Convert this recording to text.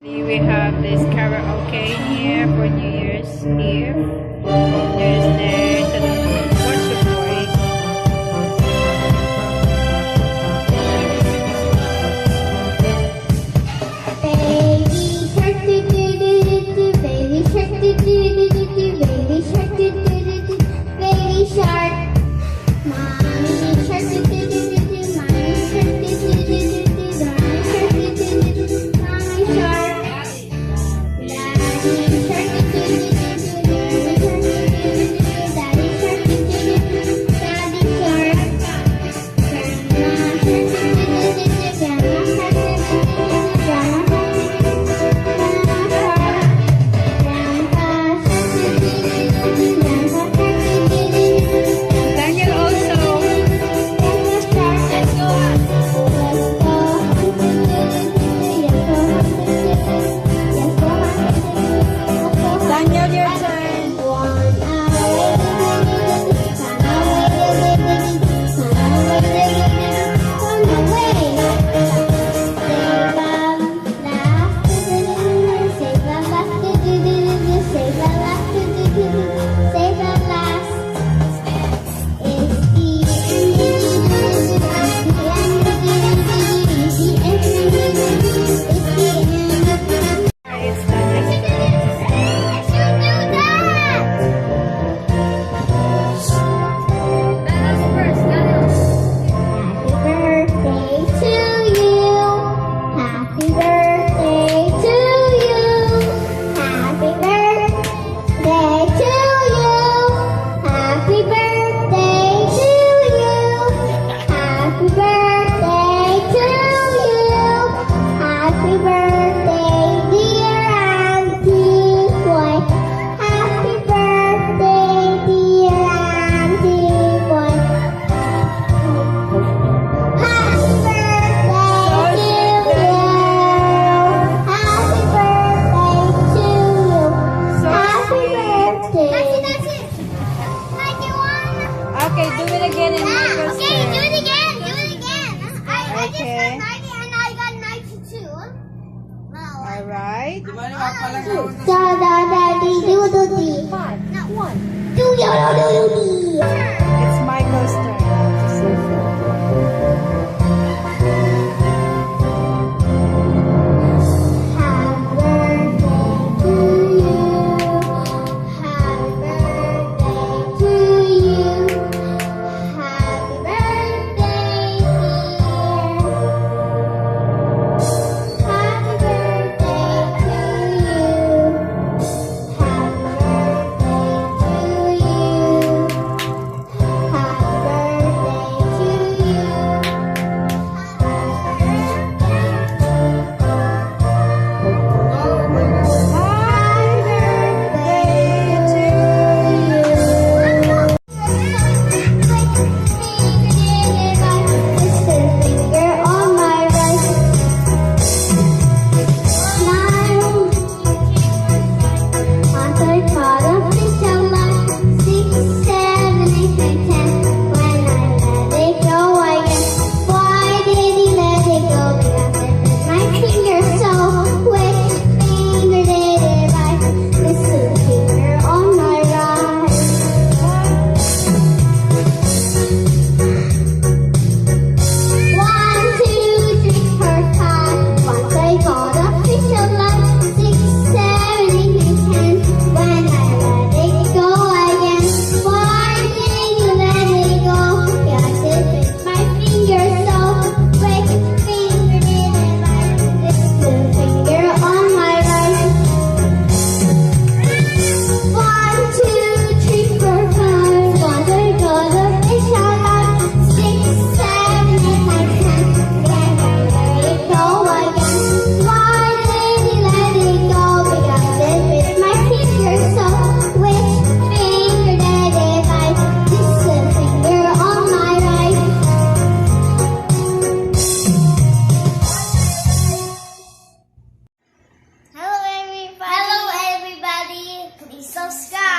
We have this karaoke here for New Year's Eve. There's the What's Your Voice? Baby shark do do do do do, baby shark do do do do do, baby shark do do do do, baby shark. Mommy shark do do do do do, mommy shark do do do do do, mommy shark do do do do, mommy shark. Daddy shark do do do do do, daddy shark do do do do do, daddy shark. Grandma shark do do do do do, grandma shark do do do do, grandma. Daniel also. Daniel, your turn. Save the last. It's Daniel's Happy birthday to you. Happy birthday to you. Happy birthday to you. Happy birthday to you. Happy birthday, dear Auntie Boy. Happy birthday, dear Auntie Boy. Happy birthday to you. Happy birthday to you. Happy birthday. That's it. 91. Okay, do it again in Michael's Okay, do turn. it again. Do it again. I just Okay. got 90 and I got 92. Alright. Da da da dee do do dee. 5. No. 1. Do yo do do do dee. It's Michael's turn to say Happy birthday to you. Happy birthday to you. Happy birthday, dear. Happy birthday to you. Happy birthday to you. subscribe.